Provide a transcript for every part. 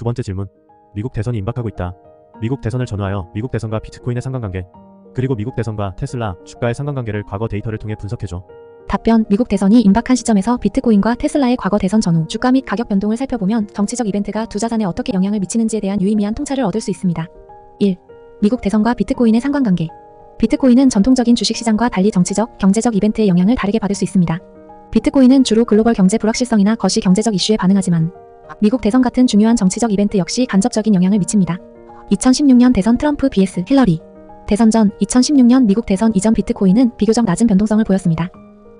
두 번째 질문. 미국 대선이 임박하고 있다. 미국 대선을 전후하여 미국 대선과 비트코인의 상관관계, 그리고 미국 대선과 테슬라 주가의 상관관계를 과거 데이터를 통해 분석해줘. 답변. 미국 대선이 임박한 시점에서 비트코인과 테슬라의 과거 대선 전후 주가 및 가격 변동을 살펴보면 정치적 이벤트가 두 자산에 어떻게 영향을 미치는지에 대한 유의미한 통찰을 얻을 수 있습니다. 1. 미국 대선과 비트코인의 상관관계. 비트코인은 전통적인 주식시장과 달리 정치적, 경제적 이벤트의 영향을 다르게 받을 수 있습니다. 비트코인은 주로 글로벌 경제 불확실성이나 거시 경제적 이슈에 반응하지만 미국 대선 같은 중요한 정치적 이벤트 역시 간접적인 영향을 미칩니다. 2016년 대선 트럼프 vs 힐러리. 대선 전 2016년 미국 대선 이전 비트코인은 비교적 낮은 변동성을 보였습니다.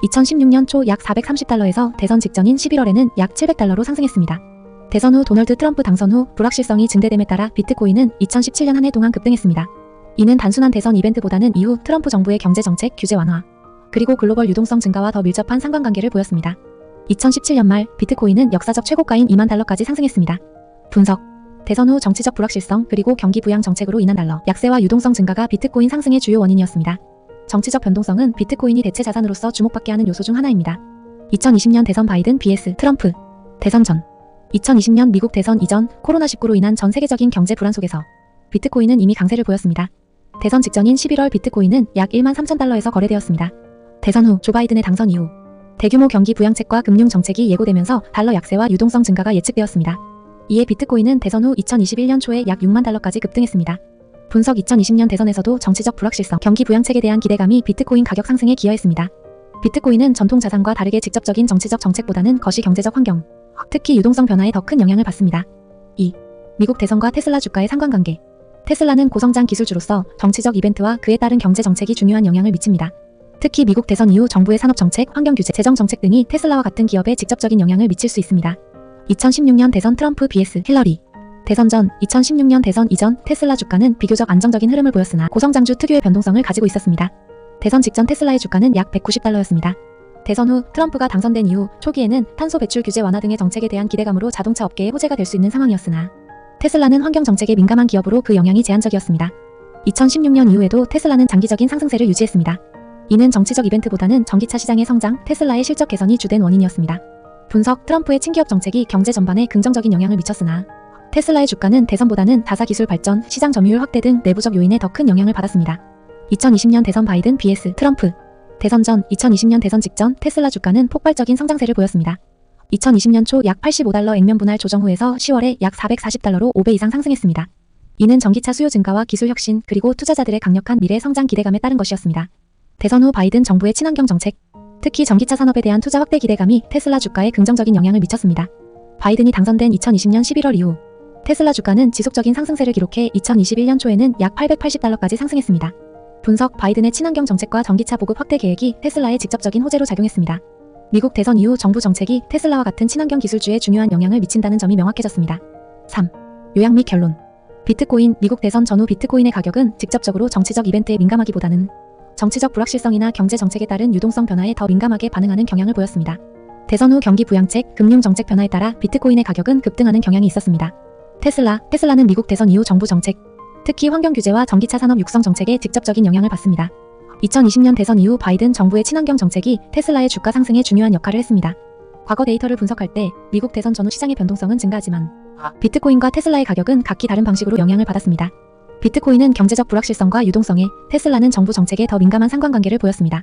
2016년 초 약 430달러에서 대선 직전인 11월에는 약 700달러로 상승했습니다. 대선 후 도널드 트럼프 당선 후 불확실성이 증대됨에 따라 비트코인은 2017년 한 해 동안 급등했습니다. 이는 단순한 대선 이벤트보다는 이후 트럼프 정부의 경제정책, 규제 완화, 그리고 글로벌 유동성 증가와 더 밀접한 상관관계를 보였습니다. 2017년 말 비트코인은 역사적 최고가인 2만 달러까지 상승했습니다. 분석. 대선 후 정치적 불확실성 그리고 경기 부양 정책으로 인한 달러 약세와 유동성 증가가 비트코인 상승의 주요 원인이었습니다. 정치적 변동성은 비트코인이 대체 자산으로서 주목받게 하는 요소 중 하나입니다. 2020년 대선 바이든 vs 트럼프. 대선 전 2020년 미국 대선 이전 코로나19로 인한 전 세계적인 경제 불안 속에서 비트코인은 이미 강세를 보였습니다. 대선 직전인 11월 비트코인은 약 1만 3천 달러에서 거래되었습니다. 대선 후 조 바이든의 당선 이후 대규모 경기 부양책과 금융 정책이 예고되면서 달러 약세와 유동성 증가가 예측되었습니다. 이에 비트코인은 대선 후 2021년 초에 약 6만 달러까지 급등했습니다. 분석. 2020년 대선에서도 정치적 불확실성, 경기 부양책에 대한 기대감이 비트코인 가격 상승에 기여했습니다. 비트코인은 전통 자산과 다르게 직접적인 정치적 정책보다는 거시 경제적 환경, 특히 유동성 변화에 더 큰 영향을 받습니다. 2. 미국 대선과 테슬라 주가의 상관관계. 테슬라는 고성장 기술주로서 정치적 이벤트와 그에 따른 경제 정책이 중요한 영향을 미칩니다. 특히 미국 대선 이후 정부의 산업정책, 환경규제, 재정정책 등이 테슬라와 같은 기업에 직접적인 영향을 미칠 수 있습니다. 2016년 대선 트럼프 vs 힐러리. 대선 전 2016년 대선 이전 테슬라 주가는 비교적 안정적인 흐름을 보였으나 고성장주 특유의 변동성을 가지고 있었습니다. 대선 직전 테슬라의 주가는 약 190달러였습니다. 대선 후 트럼프가 당선된 이후 초기에는 탄소 배출 규제 완화 등의 정책에 대한 기대감으로 자동차 업계의 호재가 될 수 있는 상황이었으나 테슬라는 환경 정책에 민감한 기업으로 그 영향이 제한적이었습니다. 2016년 이후에도 테슬라는 장기적인 상승세를 유지했습니다. 이는 정치적 이벤트보다는 전기차 시장의 성장, 테슬라의 실적 개선이 주된 원인이었습니다. 분석. 트럼프의 친기업 정책이 경제 전반에 긍정적인 영향을 미쳤으나 테슬라의 주가는 대선보다는 다사 기술 발전, 시장 점유율 확대 등 내부적 요인에 더 큰 영향을 받았습니다. 2020년 대선 바이든 vs 트럼프. 대선 전 2020년 대선 직전 테슬라 주가는 폭발적인 성장세를 보였습니다. 2020년 초 약 85달러 액면 분할 조정 후에서 10월에 약 440달러로 5배 이상 상승했습니다. 이는 전기차 수요 증가와 기술 혁신 그리고 투자자들의 강력한 미래 성장 기대감에 따른 것이었습니다. 대선 후 바이든 정부의 친환경 정책, 특히 전기차 산업에 대한 투자 확대 기대감이 테슬라 주가에 긍정적인 영향을 미쳤습니다. 바이든이 당선된 2020년 11월 이후 테슬라 주가는 지속적인 상승세를 기록해 2021년 초에는 약 880달러까지 상승했습니다. 분석. 바이든의 친환경 정책과 전기차 보급 확대 계획이 테슬라에 직접적인 호재로 작용했습니다. 미국 대선 이후 정부 정책이 테슬라와 같은 친환경 기술주에 중요한 영향을 미친다는 점이 명확해졌습니다. 3. 요약 및 결론. 비트코인. 미국 대선 전후 비트코인의 가격은 직접적으로 정치적 이벤트에 민감하기보다는 정치적 불확실성이나 경제 정책에 따른 유동성 변화에 더 민감하게 반응하는 경향을 보였습니다. 대선 후 경기 부양책, 금융 정책 변화에 따라 비트코인의 가격은 급등하는 경향이 있었습니다. 테슬라는 미국 대선 이후 정부 정책, 특히 환경 규제와 전기차 산업 육성 정책에 직접적인 영향을 받습니다. 2020년 대선 이후 바이든 정부의 친환경 정책이 테슬라의 주가 상승에 중요한 역할을 했습니다. 과거 데이터를 분석할 때 미국 대선 전후 시장의 변동성은 증가하지만 비트코인과 테슬라의 가격은 각기 다른 방식으로 영향을 받았습니다. 비트코인은 경제적 불확실성과 유동성에, 테슬라는 정부 정책에 더 민감한 상관관계를 보였습니다.